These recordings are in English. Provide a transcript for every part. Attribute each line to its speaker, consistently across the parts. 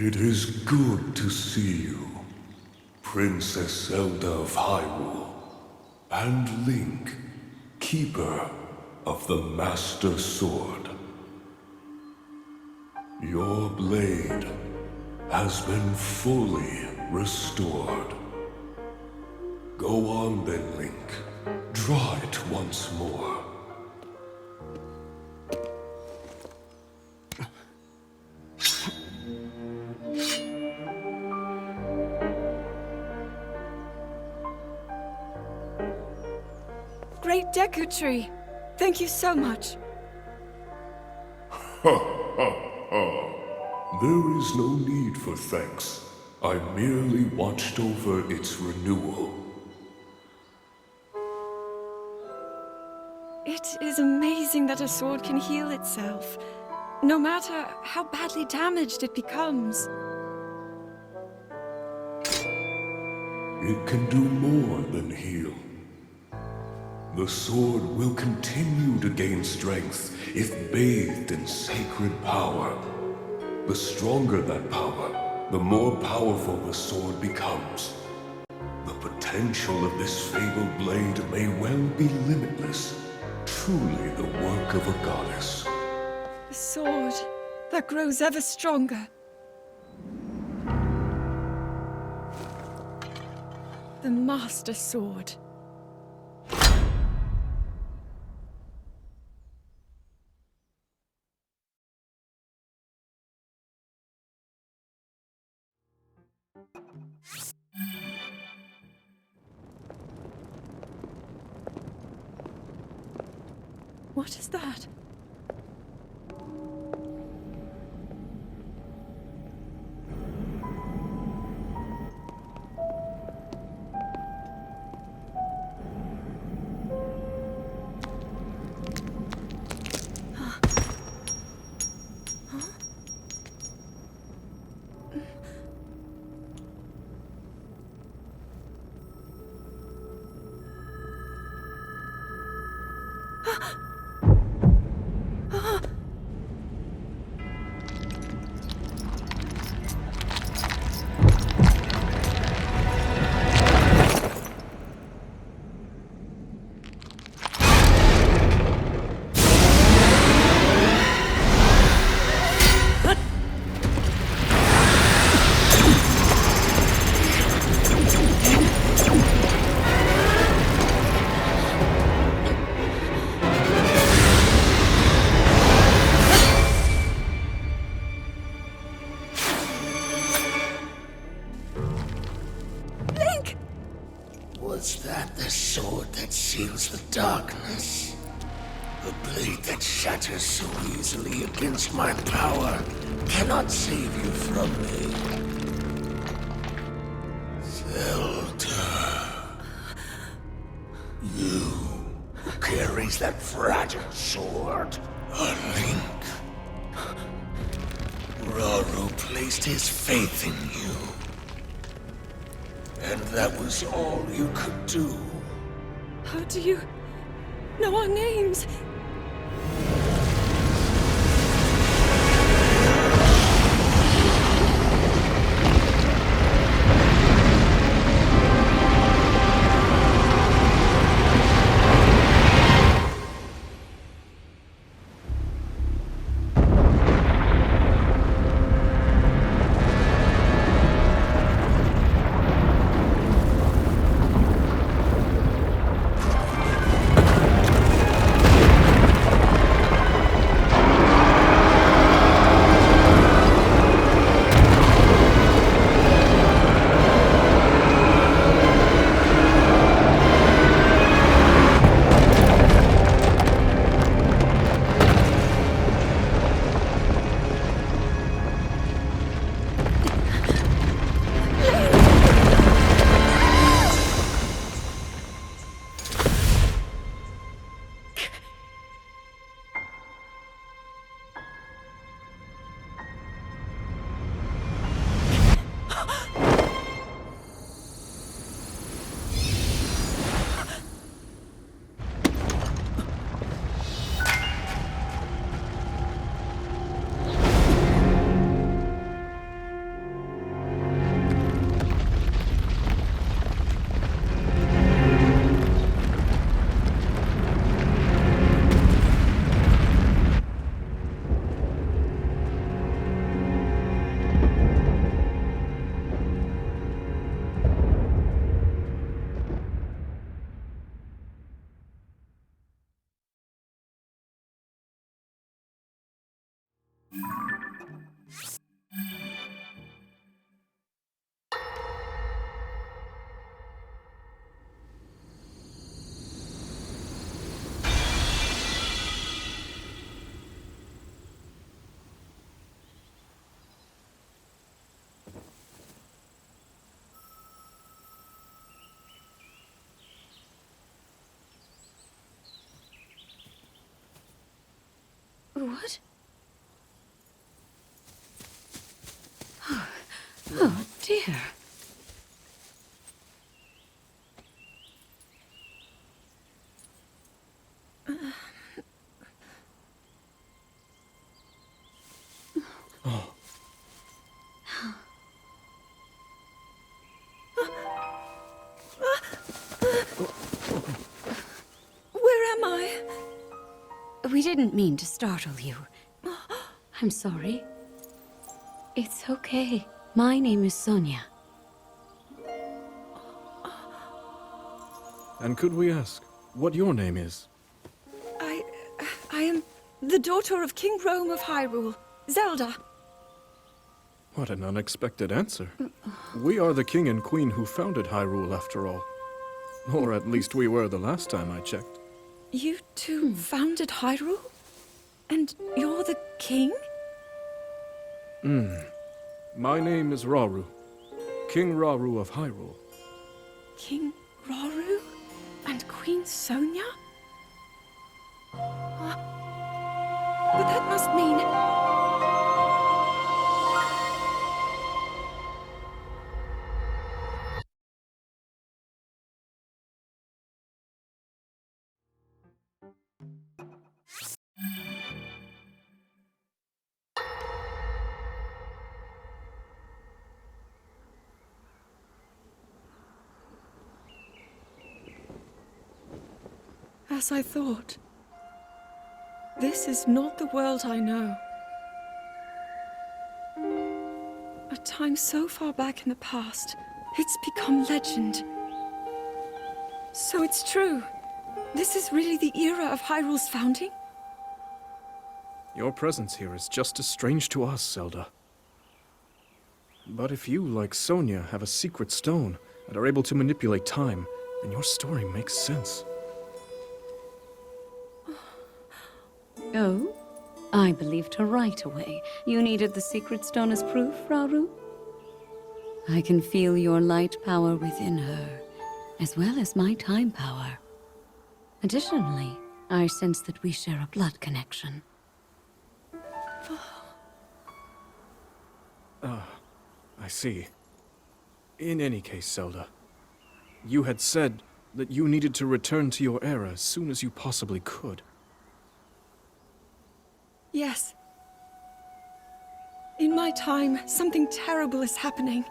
Speaker 1: It is good to see you, Princess Zelda of Hyrule, and Link, Keeper of the Master Sword. Your blade has been fully restored. Go on then, Link. Draw it once more.
Speaker 2: Great Deku Tree! Thank you so much.
Speaker 1: There is no need for thanks. I merely watched over its renewal.
Speaker 2: It is amazing that a sword can heal itself, no matter how badly damaged it becomes.
Speaker 1: It can do more than heal. The sword will continue to gain strength if bathed in sacred power. The stronger that power, the more powerful the sword becomes. The potential of this fabled blade may well be limitless, truly the work of a goddess.
Speaker 2: A sword that grows ever stronger. The Master Sword. What is that?
Speaker 3: Was that the sword that seals the darkness? The blade that shatters so easily against my power cannot save you from me. Zelda. You who carries that fragile sword. A Link. Rauru placed his faith in you. And that was all you could do.
Speaker 2: How do you know our names? What? Oh, dear. Where am I? We didn't mean to startle you. I'm sorry. It's okay. My name is Sonia.
Speaker 4: And could we ask what your name is?
Speaker 2: I am the daughter of King Rome of Hyrule, Zelda.
Speaker 4: What an unexpected answer. We are the king and queen who founded Hyrule, after all. Or at least we were the last time I checked.
Speaker 2: You two founded Hyrule? And you're the king?
Speaker 4: My name is Rauru. King Rauru of Hyrule.
Speaker 2: King Rauru? And Queen Sonia? But that must mean... As I thought. This is not the world I know. A time so far back in the past, it's become legend. So it's true. This is really the era of Hyrule's founding?
Speaker 4: Your presence here is just as strange to us, Zelda. But if you, like Sonia, have a secret stone and are able to manipulate time, then your story makes sense.
Speaker 5: Oh? I believed her right away. You needed the secret stone as proof, Rauru? I can feel your light power within her, as well as my time power. Additionally, I sense that we share a blood connection.
Speaker 4: I see. In any case, Zelda, you had said that you needed to return to your era as soon as you possibly could.
Speaker 2: Yes. In my time, something terrible is happening.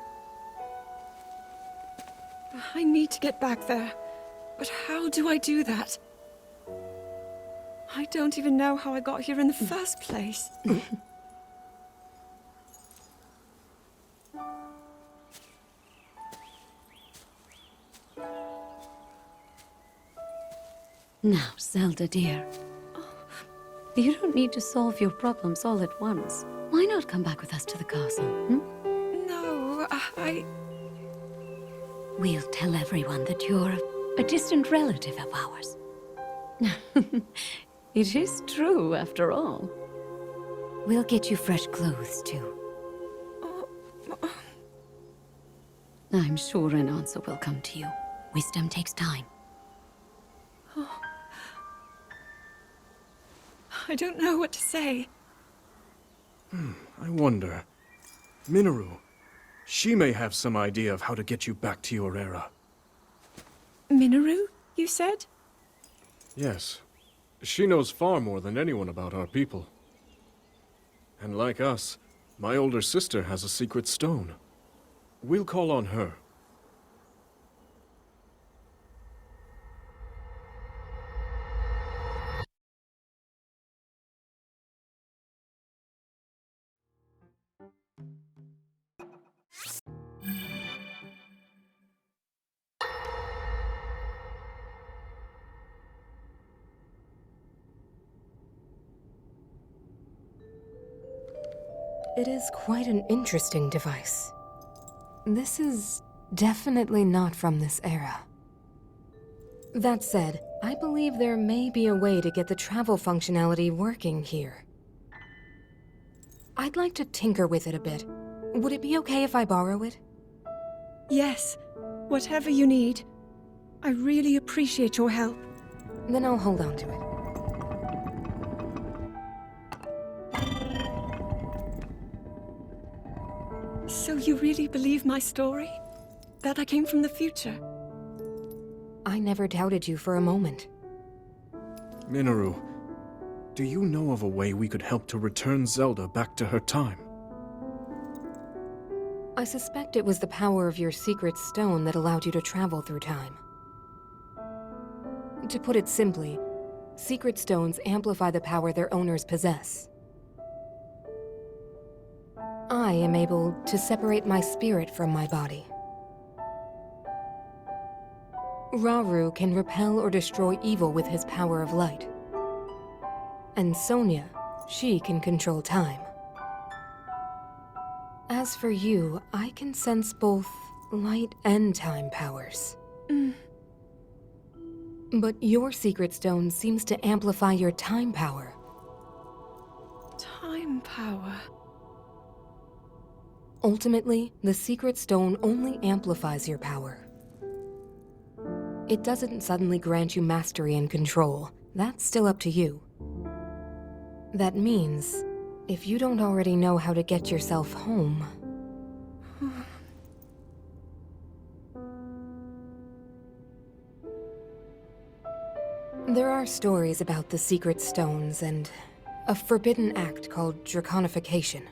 Speaker 2: I need to get back there. But how do I do that? I don't even know how I got here in the first place.
Speaker 5: Now, Zelda dear. You don't need to solve your problems all at once. Why not come back with us to the castle,
Speaker 2: No,
Speaker 5: We'll tell everyone that you're a distant relative of ours. It is true, after all. We'll get you fresh clothes, too. I'm sure an answer will come to you. Wisdom takes time.
Speaker 2: I don't know what to say.
Speaker 4: I wonder. Minoru, she may have some idea of how to get you back to your era.
Speaker 2: Minoru, you said?
Speaker 4: Yes. She knows far more than anyone about our people. And like us, my older sister has a secret stone. We'll call on her.
Speaker 6: It is quite an interesting device. This is definitely not from this era. That said, I believe there may be a way to get the travel functionality working here. I'd like to tinker with it a bit. Would it be okay if I borrow it?
Speaker 2: Yes. Whatever you need. I really appreciate your help.
Speaker 6: Then I'll hold on to it.
Speaker 2: really believe my story? That I came from the future?
Speaker 6: I never doubted you for a moment.
Speaker 4: Minoru, do you know of a way we could help to return Zelda back to her time?
Speaker 6: I suspect it was the power of your secret stone that allowed you to travel through time. To put it simply, secret stones amplify the power their owners possess. I am able to separate my spirit from my body. Rauru can repel or destroy evil with his power of light. And Sonia, she can control time. As for you, I can sense both light and time powers. But your secret stone seems to amplify your time power.
Speaker 2: Time power.
Speaker 6: Ultimately, the secret stone only amplifies your power. It doesn't suddenly grant you mastery and control. That's still up to you. That means, if you don't already know how to get yourself home... There are stories about the secret stones and a forbidden act called draconification.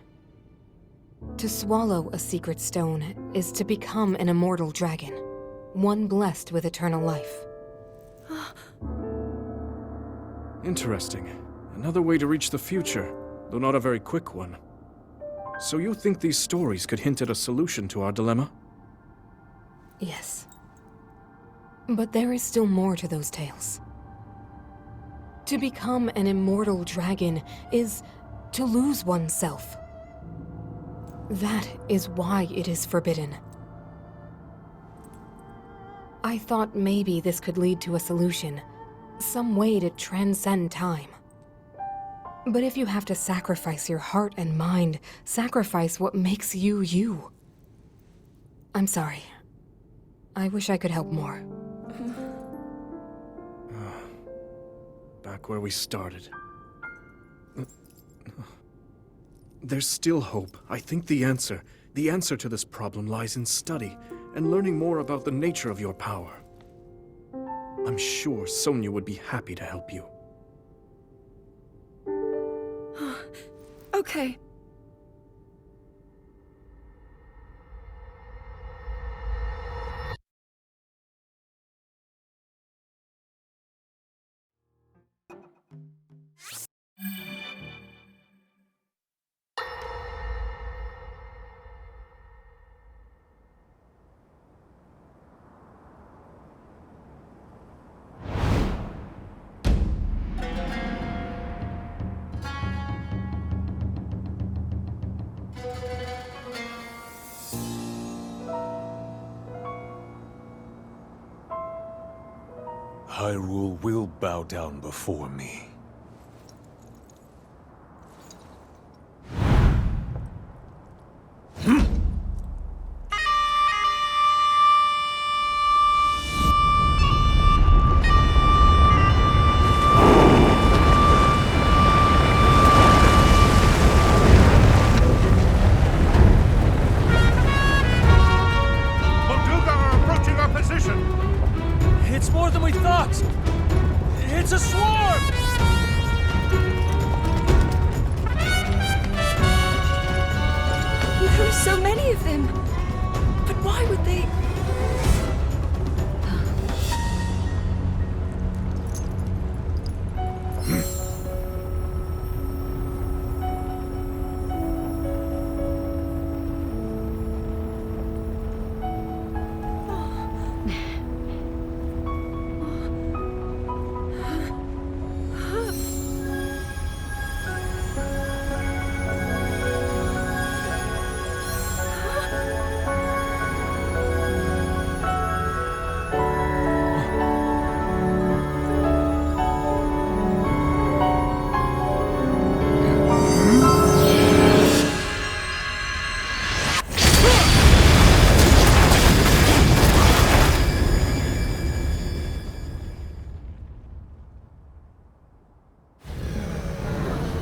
Speaker 6: To swallow a secret stone is to become an immortal dragon, one blessed with eternal life.
Speaker 4: Interesting. Another way to reach the future, though not a very quick one. So you think these stories could hint at a solution to our dilemma?
Speaker 6: Yes. But there is still more to those tales. To become an immortal dragon is to lose oneself. That is why it is forbidden. I thought maybe this could lead to a solution, some way to transcend time. But if you have to sacrifice your heart and mind, sacrifice what makes you you. I'm sorry. I wish I could help more.
Speaker 4: Back where we started. There's still hope. I think the answer to this problem lies in study and learning more about the nature of your power. I'm sure Sonia would be happy to help you.
Speaker 2: Okay.
Speaker 1: Hyrule will bow down before me.
Speaker 7: Molduga are approaching our position!
Speaker 8: It's more than we thought! It's a swarm!
Speaker 2: There are so many of them. But why would they...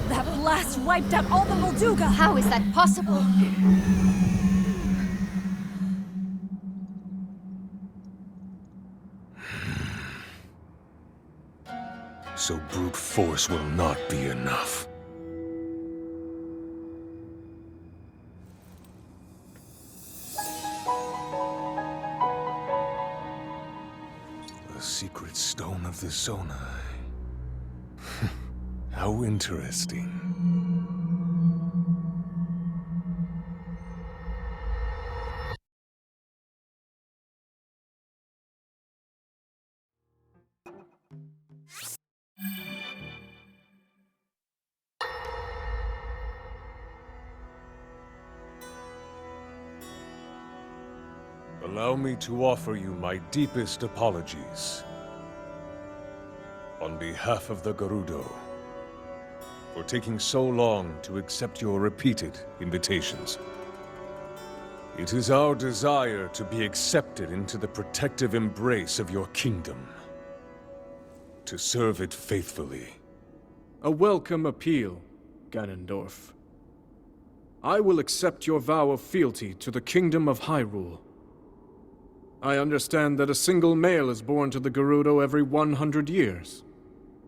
Speaker 9: That blast wiped out all the Molduga! How is that possible?
Speaker 1: so brute force will not be enough. The secret stone of the Zonai. How interesting. Allow me to offer you my deepest apologies. On behalf of the Gerudo, for taking so long to accept your repeated invitations. It is our desire to be accepted into the protective embrace of your kingdom, to serve it faithfully.
Speaker 4: A welcome appeal, Ganondorf. I will accept your vow of fealty to the Kingdom of Hyrule. I understand that a single male is born to the Gerudo every 100 years.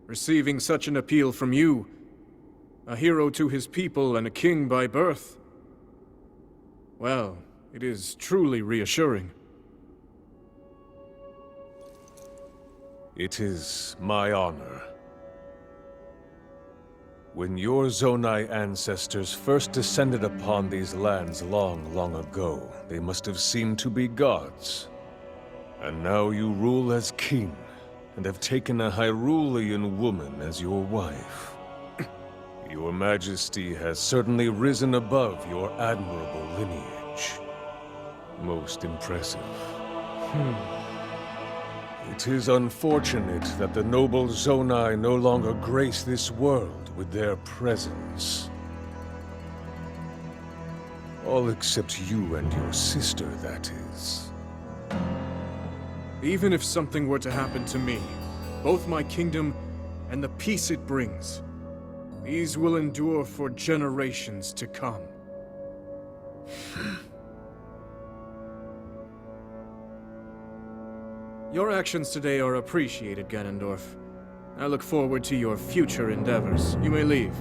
Speaker 4: Receiving such an appeal from you, a hero to his people and a king by birth, well, it is truly reassuring.
Speaker 1: It is my honor. When your Zonai ancestors first descended upon these lands long, long ago, they must have seemed to be gods. And now you rule as king, and have taken a Hyrulean woman as your wife. Your Majesty has certainly risen above your admirable lineage. Most impressive. It is unfortunate that the noble Zonai no longer grace this world with their presence. All except you and your sister, that is.
Speaker 4: Even if something were to happen to me, both my kingdom and the peace it brings, these will endure for generations to come. Your actions today are appreciated, Ganondorf. I look forward to your future endeavors. You may leave.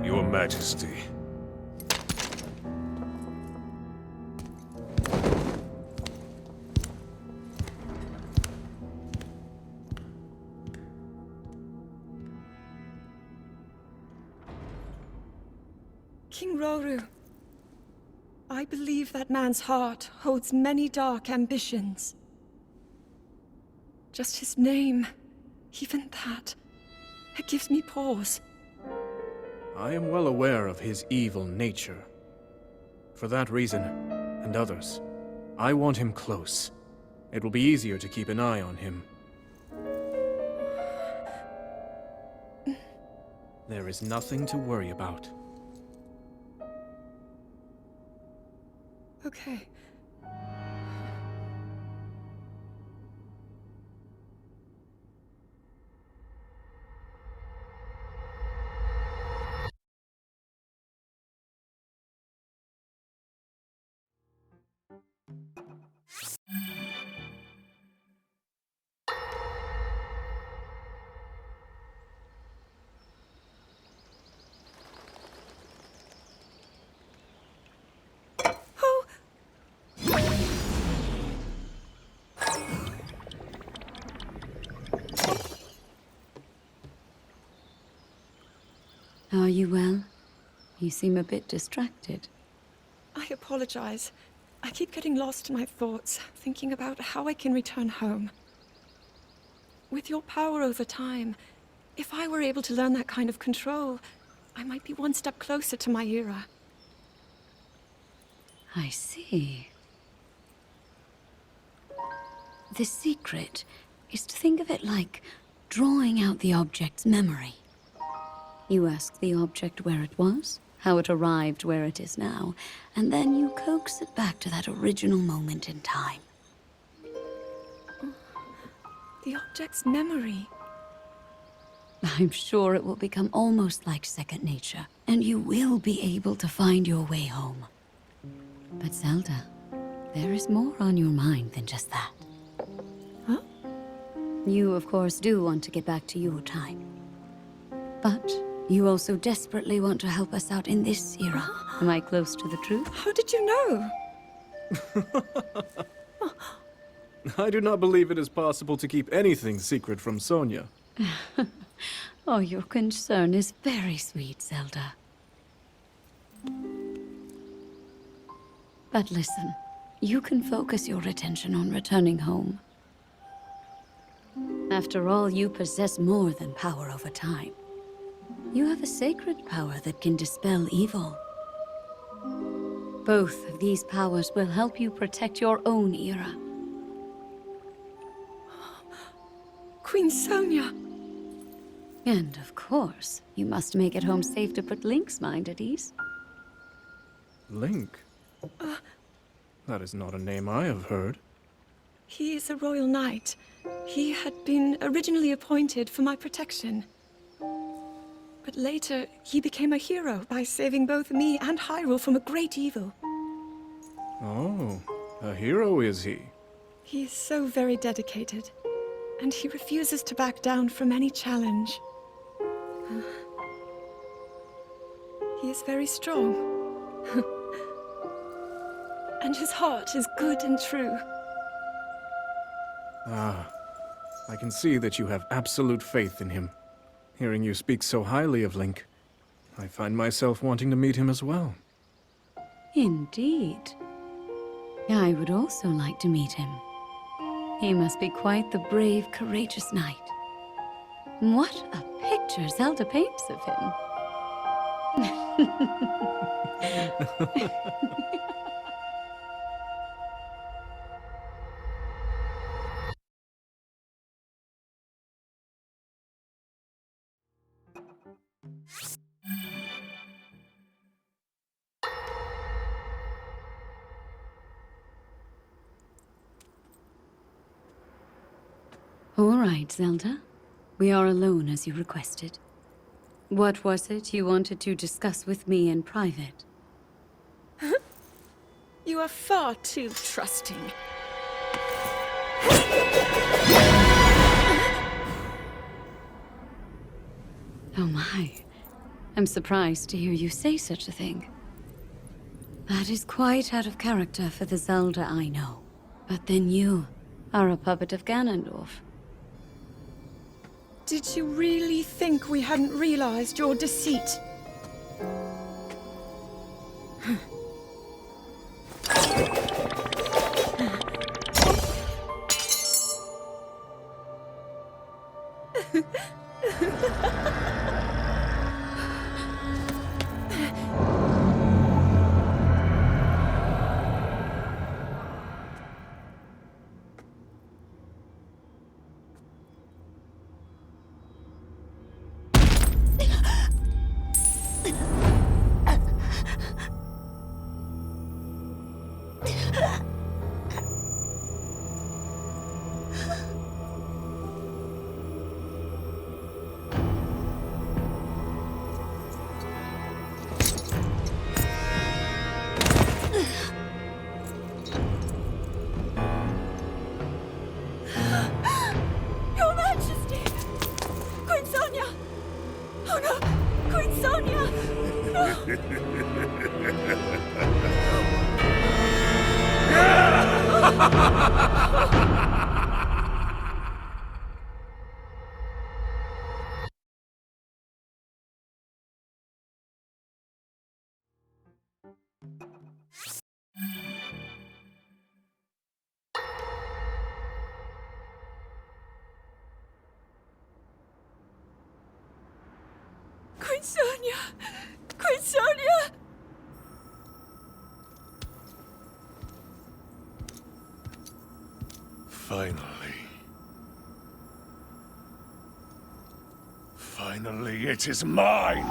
Speaker 1: Your Majesty.
Speaker 2: King Roru, I believe that man's heart holds many dark ambitions. Just his name, even that, it gives me pause.
Speaker 4: I am well aware of his evil nature. For that reason, and others, I want him close. It will be easier to keep an eye on him. There is nothing to worry about.
Speaker 2: Okay.
Speaker 5: Are you well? You seem a bit distracted.
Speaker 2: I apologize. I keep getting lost in my thoughts, thinking about how I can return home. With your power over time, if I were able to learn that kind of control, I might be one step closer to my era.
Speaker 5: I see. The secret is to think of it like drawing out the object's memory. You ask the object where it was, how it arrived where it is now, and then you coax it back to that original moment in time.
Speaker 2: The object's memory.
Speaker 5: I'm sure it will become almost like second nature, and you will be able to find your way home. But Zelda, there is more on your mind than just that.
Speaker 2: Huh?
Speaker 5: You, of course, do want to get back to your time. But you also desperately want to help us out in this era. Am I close to the truth?
Speaker 2: How did you know?
Speaker 4: I do not believe it is possible to keep anything secret from Sonia.
Speaker 5: Oh, your concern is very sweet, Zelda. But listen, you can focus your attention on returning home. After all, you possess more than power over time. You have a sacred power that can dispel evil. Both of these powers will help you protect your own era.
Speaker 2: Queen Sonia.
Speaker 5: And of course, you must make it home safe to put Link's mind at ease.
Speaker 4: Link? That is not a name I have heard.
Speaker 2: He is a royal knight. He had been originally appointed for my protection. But later, he became a hero by saving both me and Hyrule from a great evil.
Speaker 4: Oh, a hero is he?
Speaker 2: He is so very dedicated, and he refuses to back down from any challenge. He is very strong. And his heart is good and true.
Speaker 4: Ah, I can see that you have absolute faith in him. Hearing you speak so highly of Link, I find myself wanting to meet him as well.
Speaker 5: Indeed. I would also like to meet him. He must be quite the brave, courageous knight. What a picture Zelda paints of him. All right, Zelda. We are alone as you requested. What was it you wanted to discuss with me in private?
Speaker 2: You are far too trusting.
Speaker 5: Oh my. I'm surprised to hear you say such a thing. That is quite out of character for the Zelda I know. But then you are a puppet of Ganondorf.
Speaker 2: Did you really think we hadn't realized your deceit? Your Majesty! Queen Sonia! Oh no! Queen Sonia! Queen Sonia! Queen Sonia!
Speaker 3: Finally. Finally, it is mine!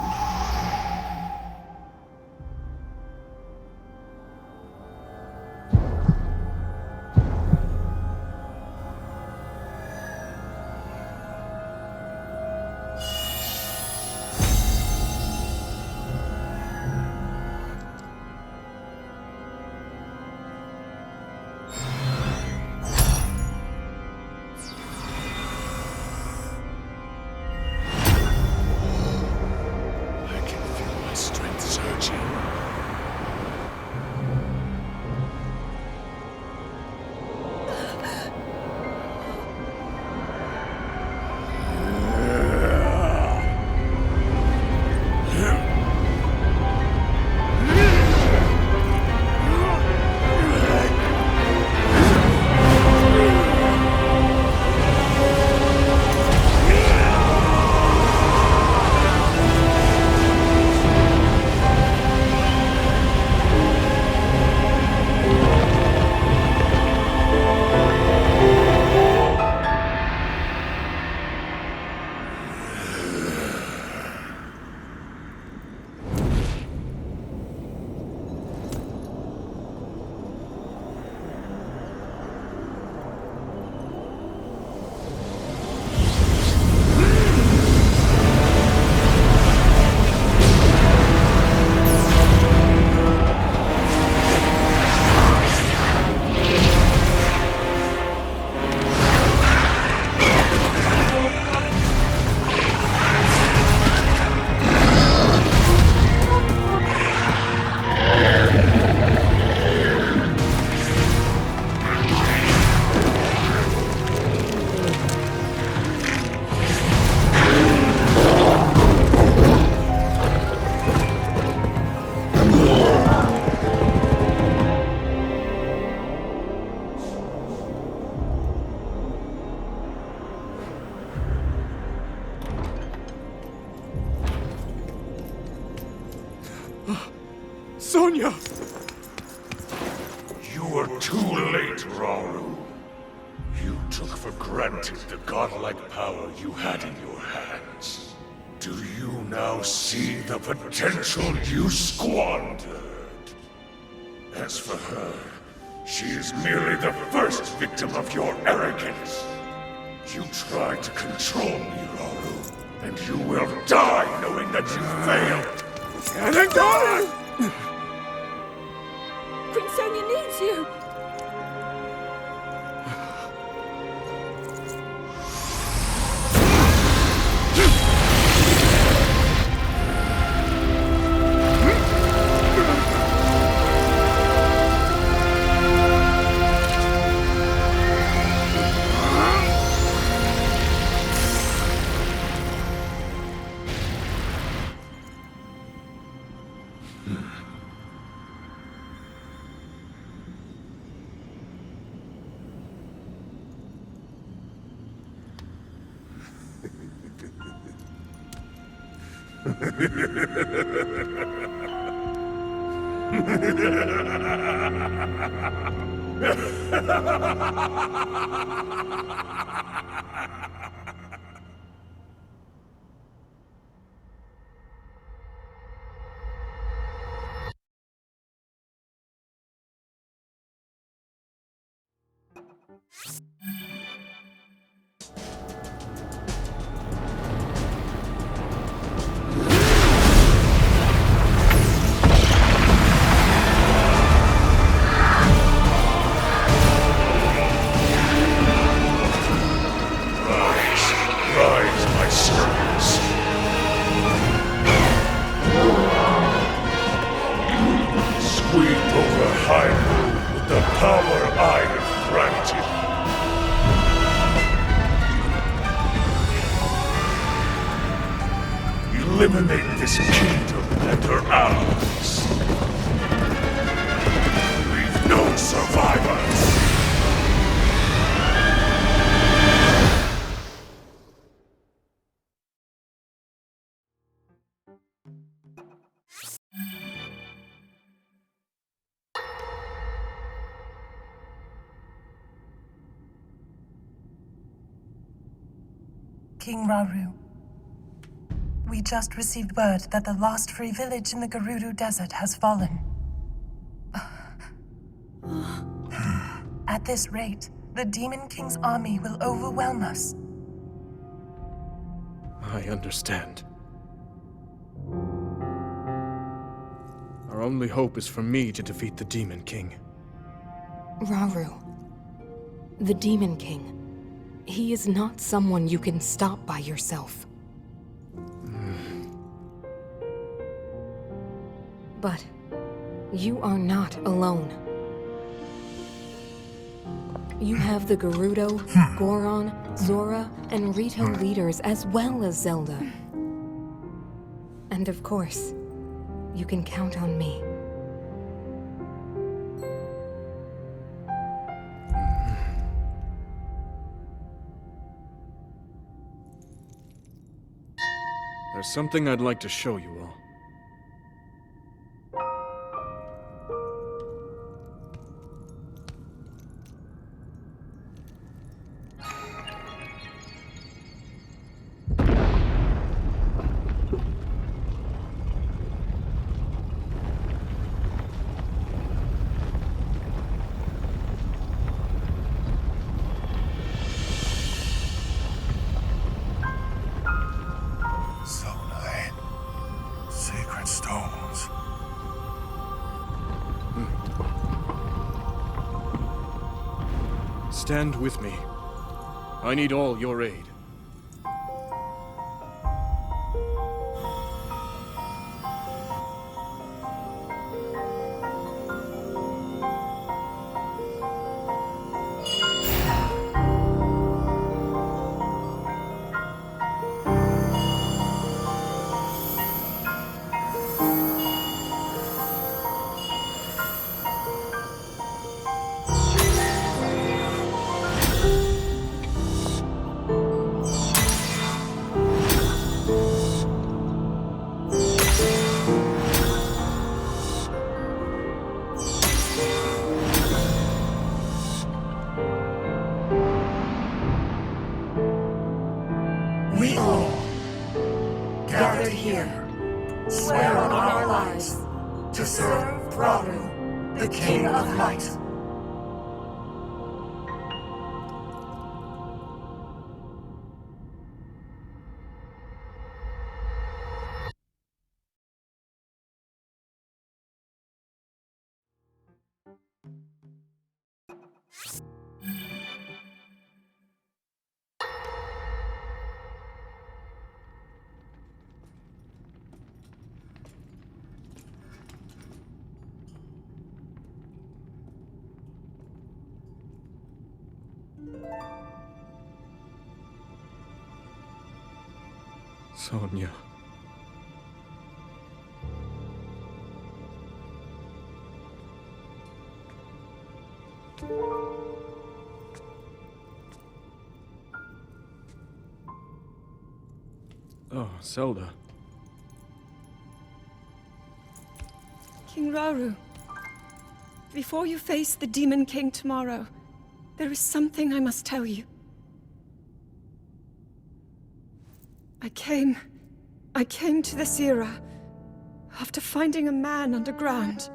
Speaker 4: Sonia!
Speaker 3: You were too late, Rauru. You took for granted the godlike power you had in your hands. Do you now see the potential you squandered? As for her, she is merely the first victim of your arrogance. You tried to control me, Rauru, and you will die knowing that you failed.
Speaker 4: Anagara!
Speaker 2: Queen Sonia needs you!
Speaker 3: Rise, my servants. Sweep over Hyrule with the power I have granted. Eliminate this kingdom and her allies. Leave no survivors.
Speaker 7: King Rauru, we just received word that the lost free village in the Gerudo Desert has fallen. At this rate, the Demon King's army will overwhelm us.
Speaker 4: I understand. Our only hope is for me to defeat the Demon King.
Speaker 6: Rauru. The Demon King. He is not someone you can stop by yourself. But you are not alone. You have the Gerudo, Goron, Zora, and Rito leaders as well as Zelda. And of course, you can count on me.
Speaker 4: There's something I'd like to show you all.
Speaker 3: Sacred stones.
Speaker 4: Stand with me. I need all your aid.
Speaker 7: here. Swear on our lives to serve Rauru, the King of Light.
Speaker 4: Sonia. Oh, Zelda.
Speaker 2: King Rauru, before you face the Demon King tomorrow, there is something I must tell you. I came to this era after finding a man underground.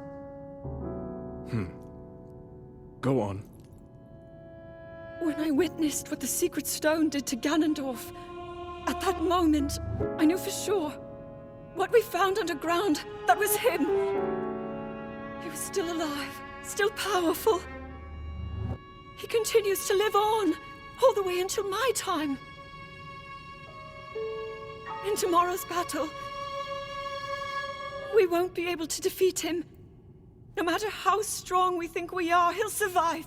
Speaker 4: Go on.
Speaker 2: When I witnessed what the Secret Stone did to Ganondorf, at that moment, I knew for sure what we found underground, that was him. He was still alive, still powerful. He continues to live on, all the way until my time. In tomorrow's battle, we won't be able to defeat him. No matter how strong we think we are, he'll survive.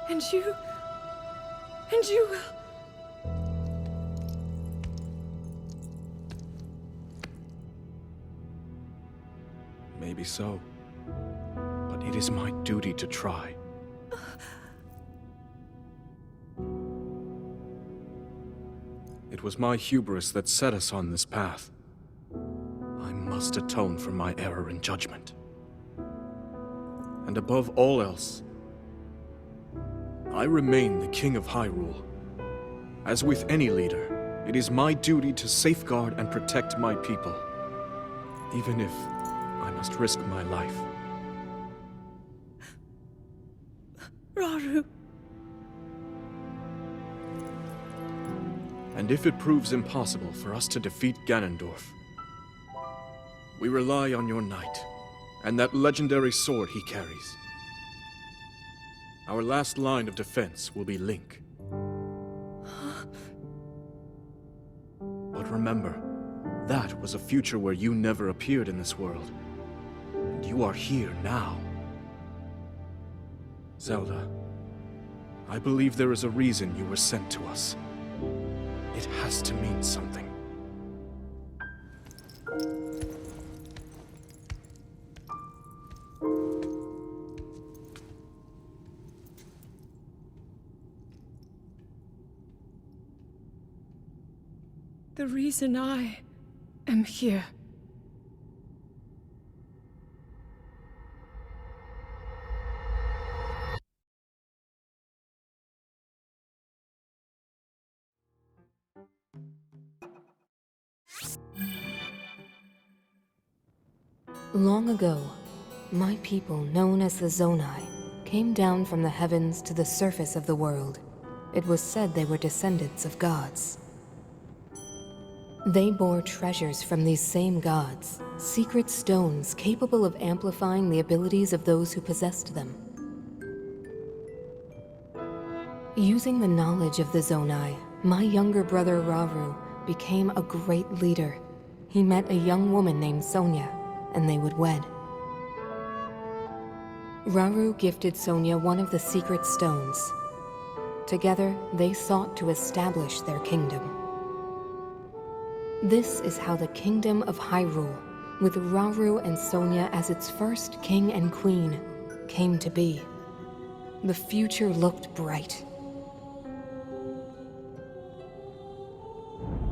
Speaker 2: And you will.
Speaker 4: Maybe so. But it is my duty to try. It was my hubris that set us on this path. I must atone for my error in judgment. And above all else, I remain the King of Hyrule. As with any leader, it is my duty to safeguard and protect my people, even if I must risk my life.
Speaker 2: Rauru.
Speaker 4: And if it proves impossible for us to defeat Ganondorf, we rely on your knight, and that legendary sword he carries. Our last line of defense will be Link. But remember, that was a future where you never appeared in this world. And you are here now. Zelda, I believe there is a reason you were sent to us. It has to mean something.
Speaker 2: The reason I am here.
Speaker 6: Long ago, my people, known as the Zonai, came down from the heavens to the surface of the world. It was said they were descendants of gods. They bore treasures from these same gods, secret stones capable of amplifying the abilities of those who possessed them. Using the knowledge of the Zonai, my younger brother Rauru became a great leader. He met a young woman named Sonia, and they would wed. Rauru gifted Sonia one of the secret stones. Together, they sought to establish their kingdom. This is how the Kingdom of Hyrule, with Rauru and Sonia as its first king and queen, came to be. The future looked bright.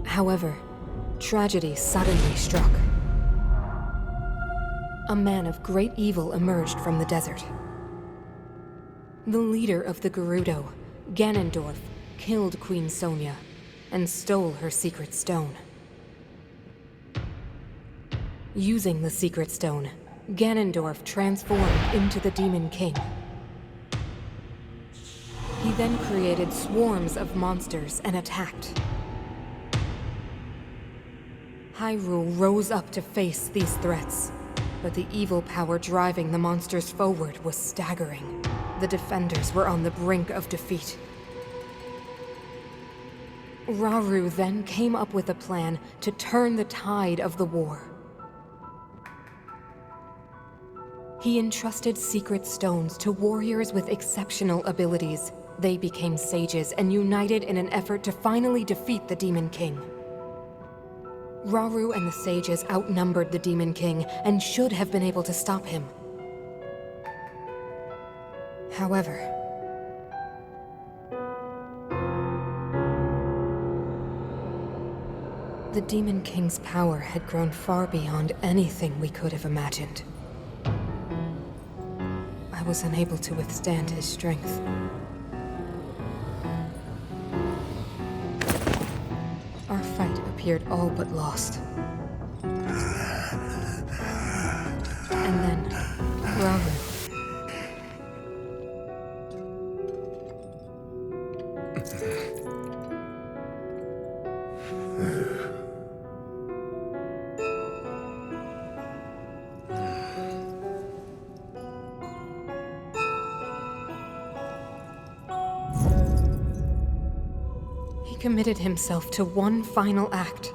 Speaker 6: However, tragedy suddenly struck. A man of great evil emerged from the desert. The leader of the Gerudo, Ganondorf killed Queen Sonia and stole her secret stone. Using the secret stone, Ganondorf transformed into the Demon King. He then created swarms of monsters and attacked. Hyrule rose up to face these threats, but the evil power driving the monsters forward was staggering. The defenders were on the brink of defeat. Rauru then came up with a plan to turn the tide of the war. He entrusted secret stones to warriors with exceptional abilities. They became sages and united in an effort to finally defeat the Demon King. Rauru and the sages outnumbered the Demon King and should have been able to stop him. However, the Demon King's power had grown far beyond anything we could have imagined. I was unable to withstand his strength. Our fight appeared all but lost. And then, Rauru. He committed himself to one final act.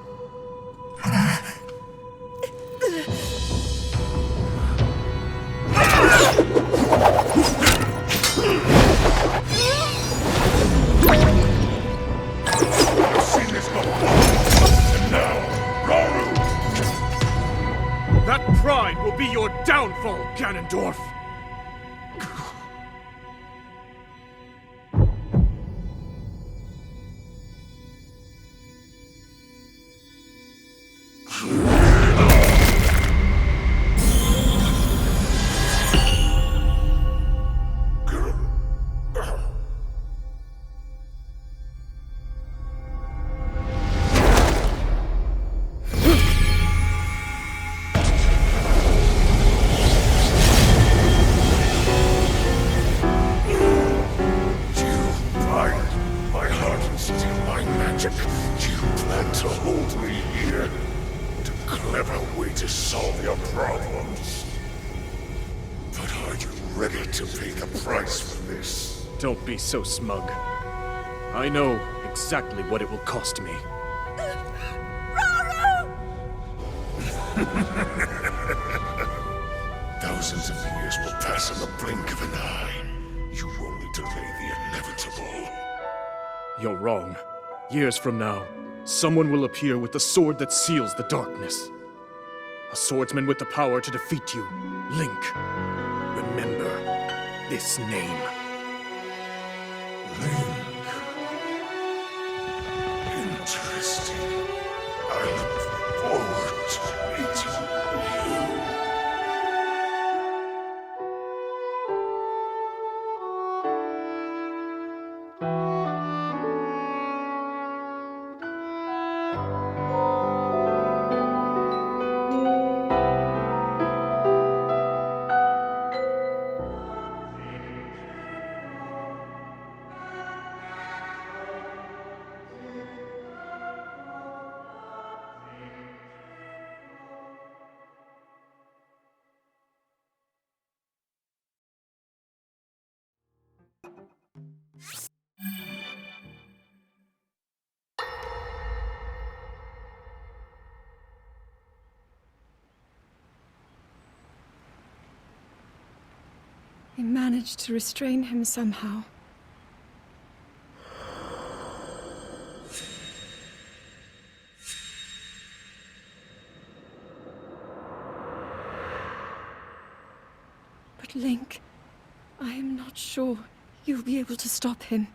Speaker 4: That pride will be your downfall, Ganondorf!
Speaker 3: You plan to hold me here? What a clever way to solve your problems. But are you ready to pay the price for this?
Speaker 4: Don't be so smug. I know exactly what it will cost me.
Speaker 3: Thousands of years will pass in the blink of an eye. You only delay the inevitable.
Speaker 4: You're wrong. Years from now, someone will appear with the sword that seals the darkness. A swordsman with the power to defeat you, Link. Remember this name.
Speaker 3: Link. Interesting. I look forward to meeting you.
Speaker 2: I managed to restrain him somehow. But Link, I am not sure you'll be able to stop him.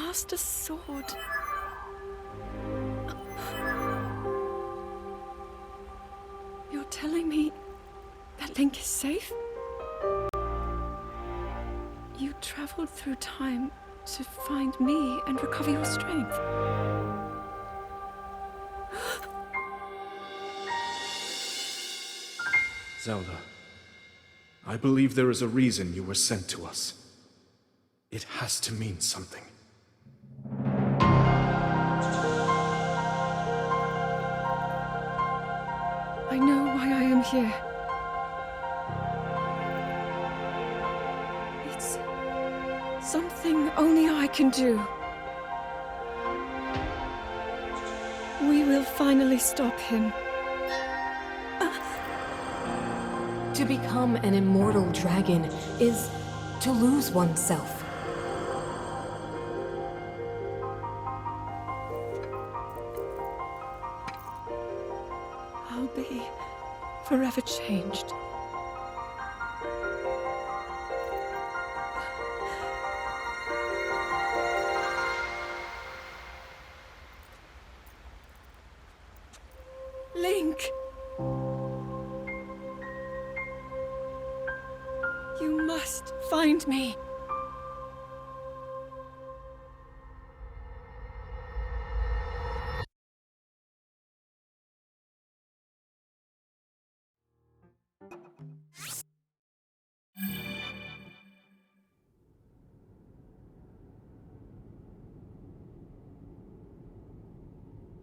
Speaker 2: Master Sword. You're telling me that Link is safe? You traveled through time to find me and recover your strength.
Speaker 4: Zelda, I believe there is a reason you were sent to us. It has to mean something.
Speaker 2: I know why I am here. It's something only I can do. We will finally stop him.
Speaker 6: To become an immortal dragon is to lose oneself.
Speaker 2: I'll be forever changed. Link! You must find me.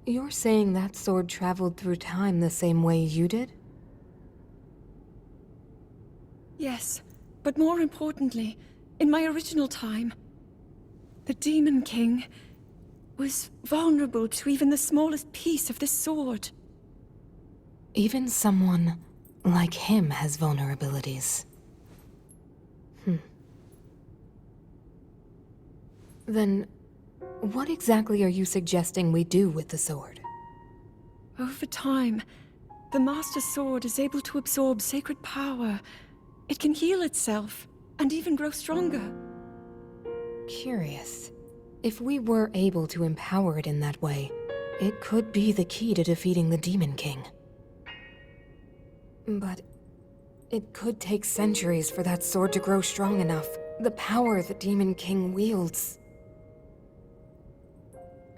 Speaker 6: You're saying that sword traveled through time the same way you did?
Speaker 2: Yes, but more importantly, in my original time, the Demon King was vulnerable to even the smallest piece of this sword.
Speaker 6: Even someone like him has vulnerabilities. Then, what exactly are you suggesting we do with the sword?
Speaker 2: Over time, the Master Sword is able to absorb sacred power. It can heal itself, and even grow stronger.
Speaker 6: Curious. If we were able to empower it in that way, it could be the key to defeating the Demon King. But it could take centuries for that sword to grow strong enough. The power the Demon King wields.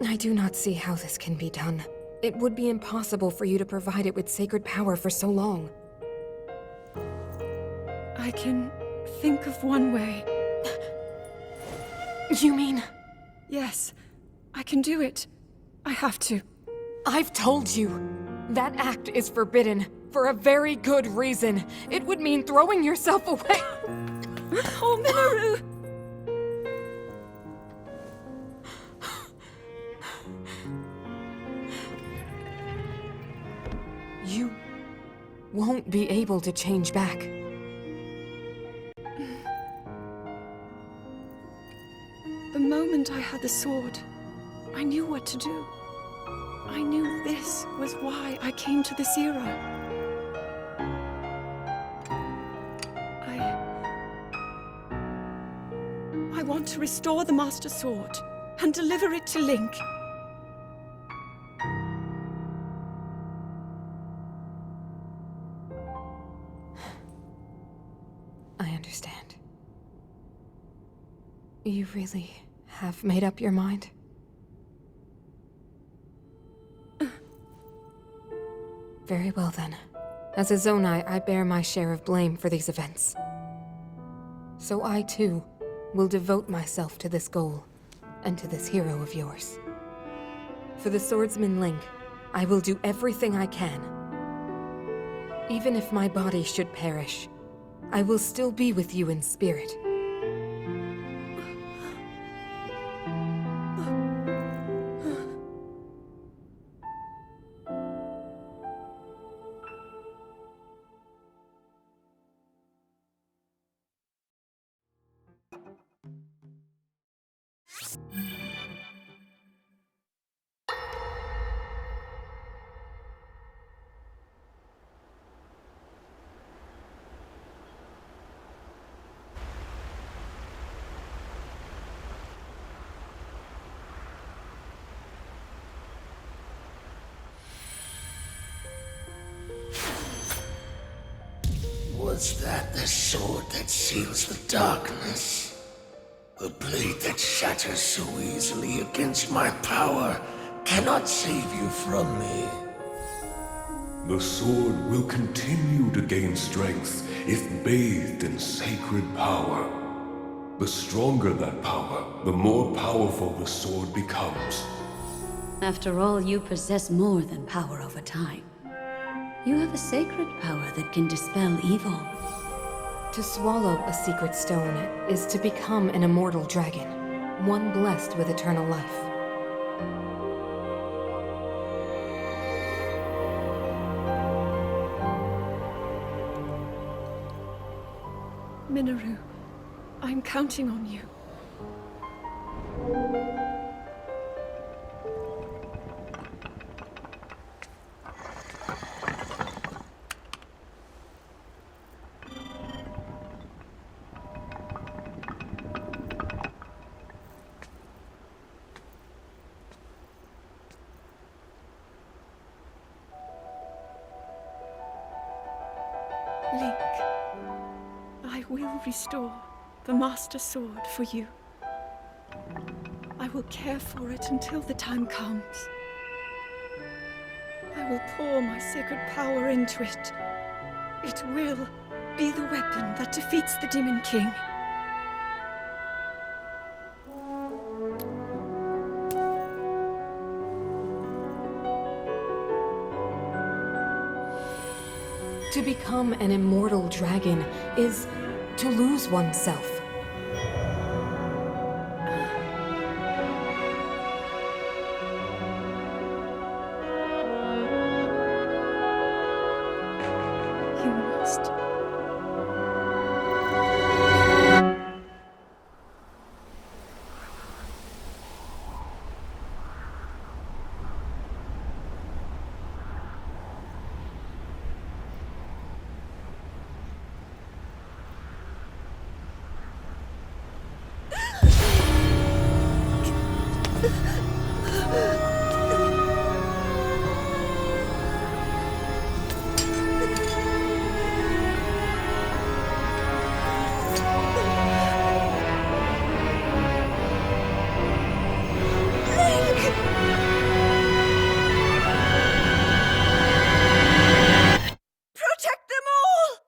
Speaker 6: I do not see how this can be done. It would be impossible for you to provide it with sacred power for so long.
Speaker 2: I can think of one way.
Speaker 6: You mean?
Speaker 2: Yes, I can do it. I have to.
Speaker 6: I've told you. That act is forbidden, for a very good reason. It would mean throwing yourself away.
Speaker 2: Oh, Minoru!
Speaker 6: You won't be able to change back.
Speaker 2: The moment I had the sword, I knew what to do. I knew this was why I came to this era. I want to restore the Master Sword and deliver it to Link.
Speaker 6: I understand. You really have made up your mind? Very well then. As a Zonai, I bear my share of blame for these events. So I too will devote myself to this goal, and to this hero of yours. For the swordsman Link, I will do everything I can. Even if my body should perish, I will still be with you in spirit.
Speaker 3: Was that the sword that seals the darkness? The blade that shatters so easily against my power cannot save you from me.
Speaker 1: The sword will continue to gain strength if bathed in sacred power. The stronger that power, the more powerful the sword becomes.
Speaker 5: After all, you possess more than power over time. You have a sacred power that can dispel evil.
Speaker 6: To swallow a secret stone is to become an immortal dragon, one blessed with eternal life.
Speaker 2: Minoru, I'm counting on you. Link, I will restore the Master Sword for you. I will care for it until the time comes. I will pour my sacred power into it. It will be the weapon that defeats the Demon King.
Speaker 6: To become an immortal dragon is to lose oneself.
Speaker 2: You must. Protect them all!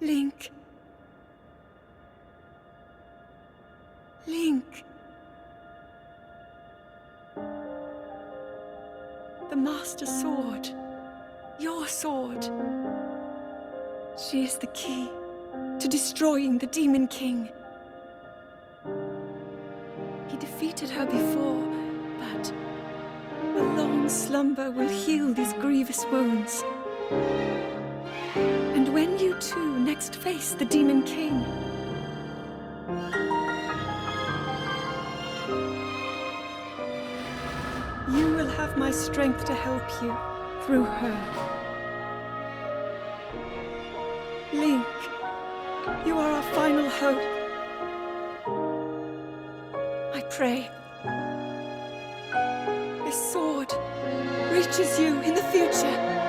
Speaker 2: Link. Link. The Master Sword. Your sword. She is the key to destroying the Demon King. He defeated her before, but a long slumber will heal these grievous wounds. And when you two next face the Demon King, you will have my strength to help you through her. Link, you are our final hope. I pray. This sword reaches you in the future.